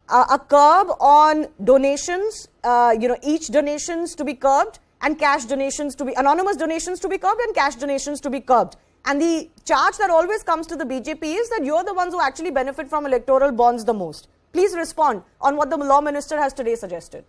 a curb on donations, each donations to be curbed and cash donations to be, anonymous donations to be curbed and cash donations to be curbed. And the charge that always comes to the BJP is that you're the ones who actually benefit from electoral bonds the most. Please respond on what the Law Minister has today suggested.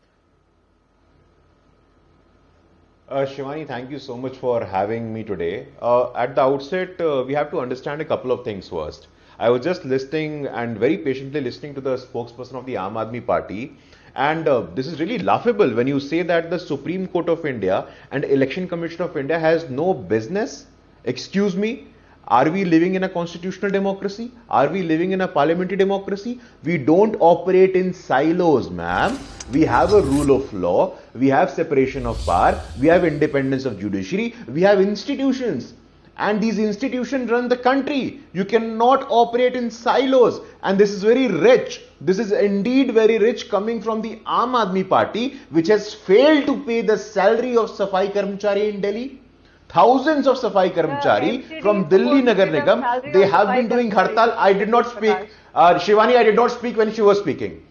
Shivani, thank you so much for having me today. At the outset, we have to understand a couple of things first. I was just listening and very patiently listening to the spokesperson of the Aam Aadmi Party. And this is really laughable when you say that the Supreme Court of India and Election Commission of India has no business. Excuse me. Are we living in a constitutional democracy? Are we living in a parliamentary democracy? We don't operate in silos, ma'am. We have a rule of law. We have separation of power. We have independence of judiciary. We have institutions. And these institutions run the country. You cannot operate in silos. And this is very rich. This is indeed very rich coming from the Aam Aadmi Party, which has failed to pay the salary of Safai Karmachari in Delhi. Thousands of Safai Karmachari from Delhi Nagar Nigam, they have been doing hartal. I did not speak. Shivani, I did not speak when she was speaking.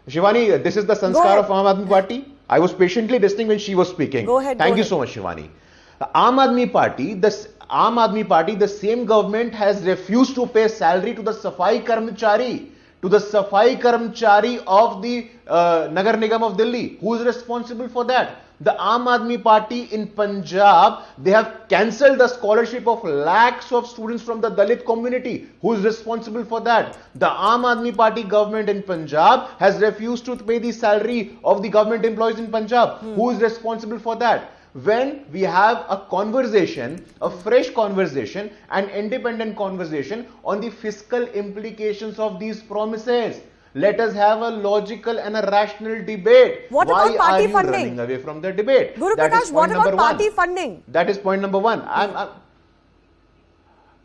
Shivani, this is the sanskar of Aam Aadmi Party. I was patiently listening when she was speaking. Go ahead. Thank you so much, Shivani. Aam Aadmi Party, the same government has refused to pay salary to the Safai Karmachari. To the Safai Karmachari of the Nagar Nigam of Delhi. Who is responsible for that? The Aam Aadmi Party in Punjab, they have cancelled the scholarship of lakhs of students from the Dalit community. Who is responsible for that? The Aam Aadmi Party government in Punjab has refused to pay the salary of the government employees in Punjab. Who is responsible for that? When we have a conversation, a fresh conversation, an independent conversation on the fiscal implications of these promises. Let us have a logical and a rational debate. What about party funding? Why are you running away from the debate? Guru Prakash, what about party funding? That is point number one.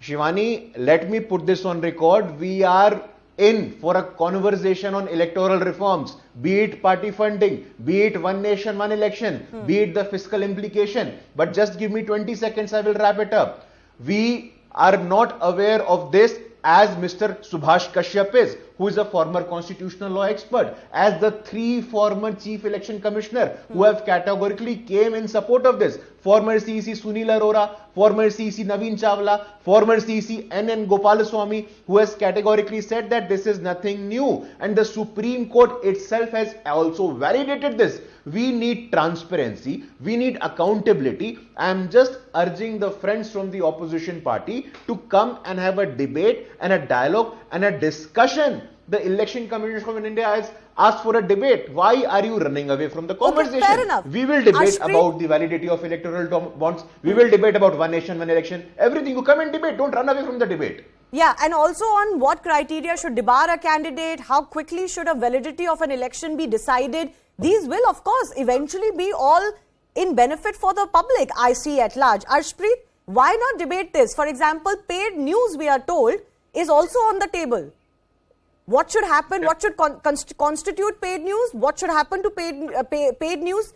Shivani, let me put this on record. We are in for a conversation on electoral reforms, be it party funding, be it one nation, one election, be it the fiscal implication. But just give me 20 seconds, I will wrap it up. We are not aware of this as Mr. Subhash Kashyap is, who is a former constitutional law expert, as the three former chief election commissioner who have categorically came in support of this. Former CEC Sunil Arora, former CEC Naveen Chawla, former CEC N. Gopalaswamy, who has categorically said that this is nothing new. And the Supreme Court itself has also validated this. We need transparency. We need accountability. I am just urging the friends from the opposition party to come and have a debate and a dialogue and a discussion. The Election Commission of India has asked for a debate. Why are you running away from the conversation? Okay, fair enough. We will debate about the validity of electoral bonds. We will debate about one nation, one election. Everything. You come and debate. Don't run away from the debate. Yeah, and also on what criteria should debar a candidate, how quickly should a validity of an election be decided. These will, of course, eventually be all in benefit for the public, I see at large. Arshpreet, why not debate this? For example, paid news, we are told, is also on the table. What should happen? What should constitute paid news? What should happen to paid news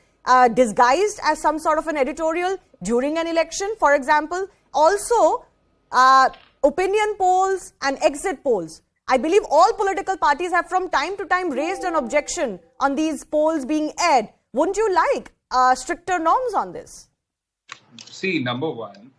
disguised as some sort of an editorial during an election, for example? Also, opinion polls and exit polls. I believe all political parties have from time to time raised an objection on these polls being aired. Wouldn't you like stricter norms on this? See, number one,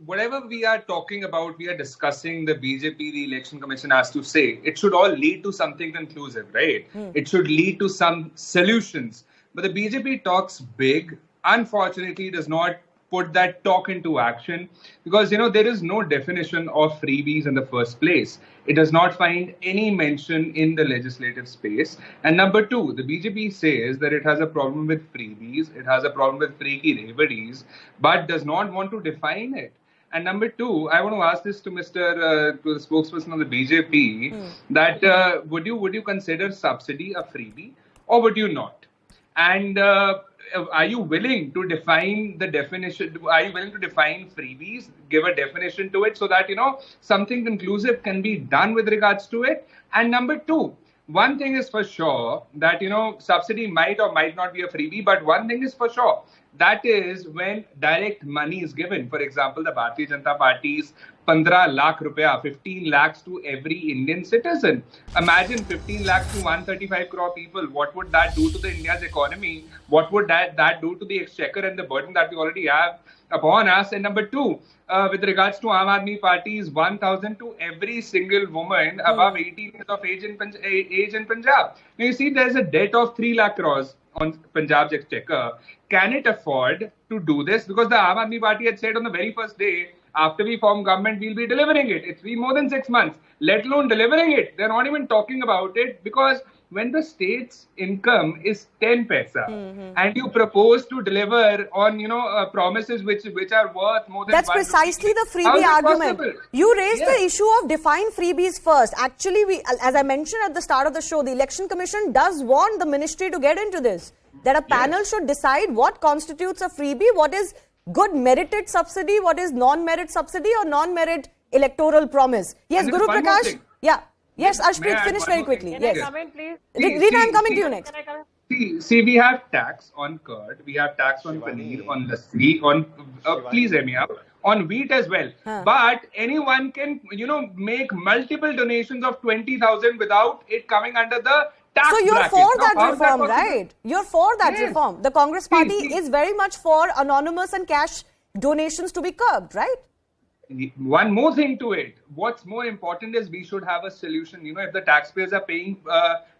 whatever we are talking about, we are discussing, the BJP, the Election Commission has to say, it should all lead to something conclusive, right? It should lead to some solutions. But the BJP talks big, unfortunately does not put that talk into action because, there is no definition of freebies in the first place. It does not find any mention in the legislative space. And number two, the BJP says that it has a problem with freebies, it has a problem with freaky reveries, but does not want to define it. And number two, I want to ask this to to the spokesperson of the BJP, that would you consider subsidy a freebie or would you not? And are you willing to define the definition? Are you willing to define freebies, give a definition to it so that, something conclusive can be done with regards to it? And number two, one thing is for sure that, subsidy might or might not be a freebie, but one thing is for sure. That is when direct money is given. For example, the Bharatiya Janata Party's 15 lakh rupees, 15 lakhs to every Indian citizen. Imagine 15 lakhs to 135 crore people. What would that do to the India's economy? What would that do to the exchequer and the burden that we already have upon us? And number two, with regards to Aam Aadmi Party's 1,000 to every single woman above 18 years of age in Punjab. Now you see, there's a debt of 3 lakh crores on Punjab's exchequer. Can it afford to do this? Because the Aam Aadmi Party had said on the very first day, after we form government, we'll be delivering it. It's been more than 6 months, let alone delivering it. They're not even talking about it, because when the state's income is 10 paisa and you propose to deliver on, promises which are worth more than That's 1 precisely rupee, the freebie how is it argument. possible? You raised Yes. the issue of define freebies first. Actually, as I mentioned at the start of the show, the Election Commission does want the ministry to get into this. That a panel should decide what constitutes a freebie, what is good merited subsidy, what is non-merit subsidy or non-merit electoral promise. Yes, And Guru there's one more Prakash. thing. Yeah. Yes, May I Ashpreet, add finish one very more quickly. thing? Yes. Can I come in, please? Reena, I'm coming to you next. Can I come in? See, we have tax on curd, we have tax on Shivani. paneer, on lassi, on please hear me out, on wheat as well. But anyone can, make multiple donations of 20,000 without it coming under the tax So you're bracket. for Now, that how is reform, possible? right? You're for that Yes. reform. The Congress party see. is very much for anonymous and cash donations to be curbed, right? One more thing to it. What's more important is we should have a solution. If the taxpayers are paying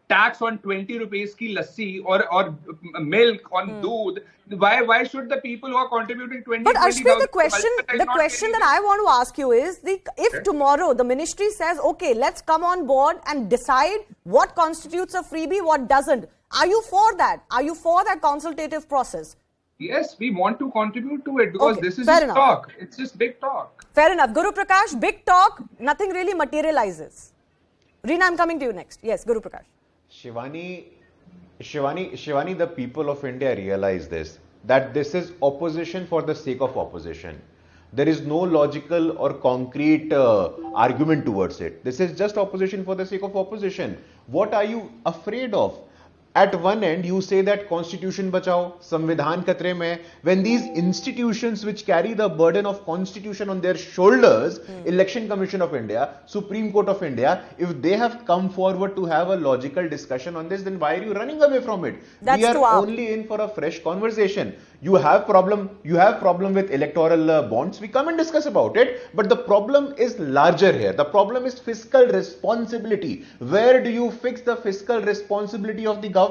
tax on 20 rupees ki lassi or milk on doodh, why should the people who are contributing 20? But Ashpreet, the 20,000 question that I want to ask you is, if tomorrow the ministry says, okay, let's come on board and decide what constitutes a freebie, what doesn't. Are you for that? Are you for that consultative process? Yes, we want to contribute to it because Okay, this is fair just enough. talk. It's just big talk. Fair enough. Guru Prakash, big talk, nothing really materializes. Reena, I'm coming to you next. Yes, Guru Prakash. Shivani, the people of India realize this, that this is opposition for the sake of opposition. There is no logical or concrete argument towards it. This is just opposition for the sake of opposition. What are you afraid of? At one end, you say that Constitution bachao, Samvidhan khatre mein, when these institutions which carry the burden of Constitution on their shoulders, Election Commission of India, Supreme Court of India, if they have come forward to have a logical discussion on this, then why are you running away from it? That's we are true. only in for a fresh conversation. You have problem with electoral bonds. We come and discuss about it. But the problem is larger here. The problem is fiscal responsibility. Where do you fix the fiscal responsibility of the government?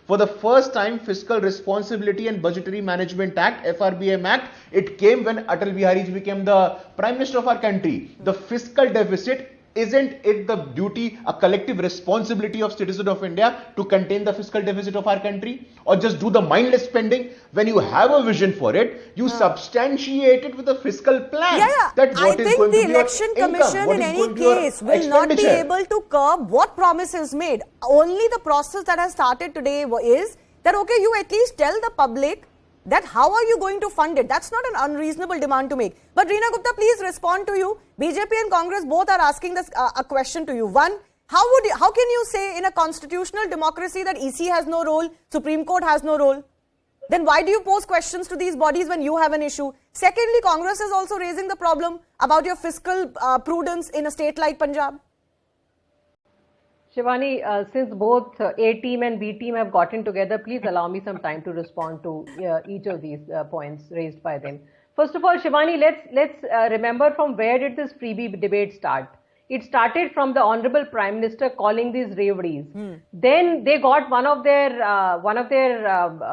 For the first time, Fiscal Responsibility and Budgetary Management Act, FRBM Act, it came when Atal Bihari Ji became the Prime Minister of our country. The fiscal deficit, isn't it the duty, a collective responsibility of citizens of India to contain the fiscal deficit of our country? Or just do the mindless spending? When you have a vision for it, you substantiate it with a fiscal plan. Yeah. That what I is think going the to be your Election income, Commission what in is any going to your case will not be expenditure. able to curb what promises made. Only the process that has started today is that, okay, you at least tell the public that how are you going to fund it? That's not an unreasonable demand to make. But Reena Gupta, please respond to you. BJP and Congress both are asking this a question to you. One, how can you say in a constitutional democracy that EC has no role, Supreme Court has no role? Then why do you pose questions to these bodies when you have an issue? Secondly, Congress is also raising the problem about your fiscal prudence in a state like Punjab. Shivani, since both A team and B team have gotten together, please allow me some time to respond to each of these points raised by them. First of all, Shivani, let's remember from where did this freebie debate start? It started from the Honorable Prime Minister calling these reveries. Then they got one of their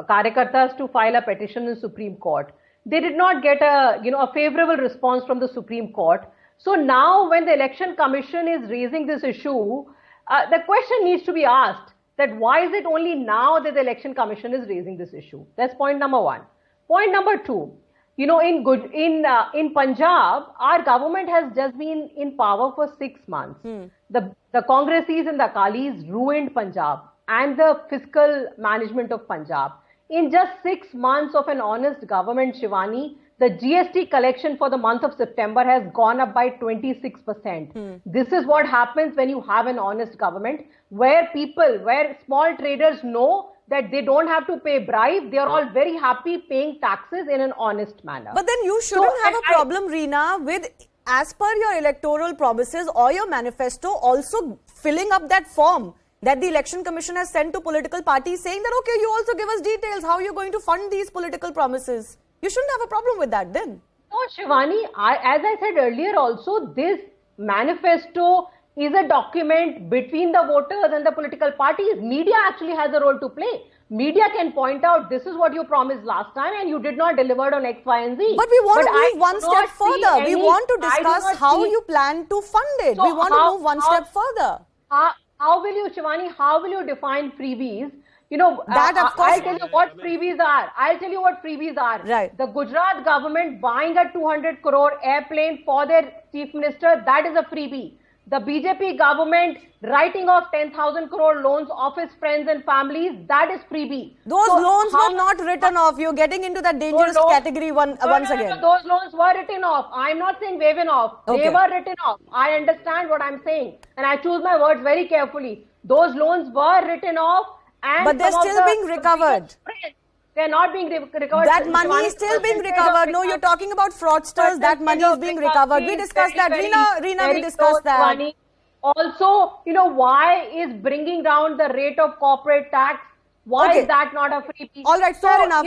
karyakartas to file a petition in Supreme Court. They did not get a favorable response from the Supreme Court. So now, when the Election Commission is raising this issue, the question needs to be asked that why is it only now that the Election Commission is raising this issue? That's point number one. Point number two, in Punjab, our government has just been in power for 6 months. The Congressis and the Akalis ruined Punjab and the fiscal management of Punjab. In just 6 months of an honest government, Shivani, the GST collection for the month of September has gone up by 26%. This is what happens when you have an honest government, where small traders know that they don't have to pay bribe. They are all very happy paying taxes in an honest manner. But then you shouldn't have a problem, Reena, with, as per your electoral promises or your manifesto, also filling up that form that the Election Commission has sent to political parties saying that, okay, you also give us details how you're going to fund these political promises. You shouldn't have a problem with that then. No, Shivani, as I said earlier also, this manifesto is a document between the voters and the political parties. Media actually has a role to play. Media can point out, this is what you promised last time and you did not deliver on X, Y and Z. But we want to move one step further. We want to discuss how you plan to fund it. So we want to move one step further. How will you, Shivani, how will you define freebies? You know, that of course. I'll tell you what freebies are. Right. The Gujarat government buying a 200 crore airplane for their chief minister, that is a freebie. The BJP government writing off 10,000 crore loans of his friends and families, that is freebie. Those loans were not written off. You're getting into that dangerous category once again. Those loans were written off. I'm not saying waiving off. Okay. They were written off. I understand what I'm saying. And I choose my words very carefully. Those loans were written off. But they're still being recovered. They're not being recovered. That money is still being recovered. No, you're talking about fraudsters. That money is being recovered. We discussed that. Reena, we discussed that. Also, you know, why is bringing down the rate of corporate tax? Why is that not a freebie? All right, fair enough.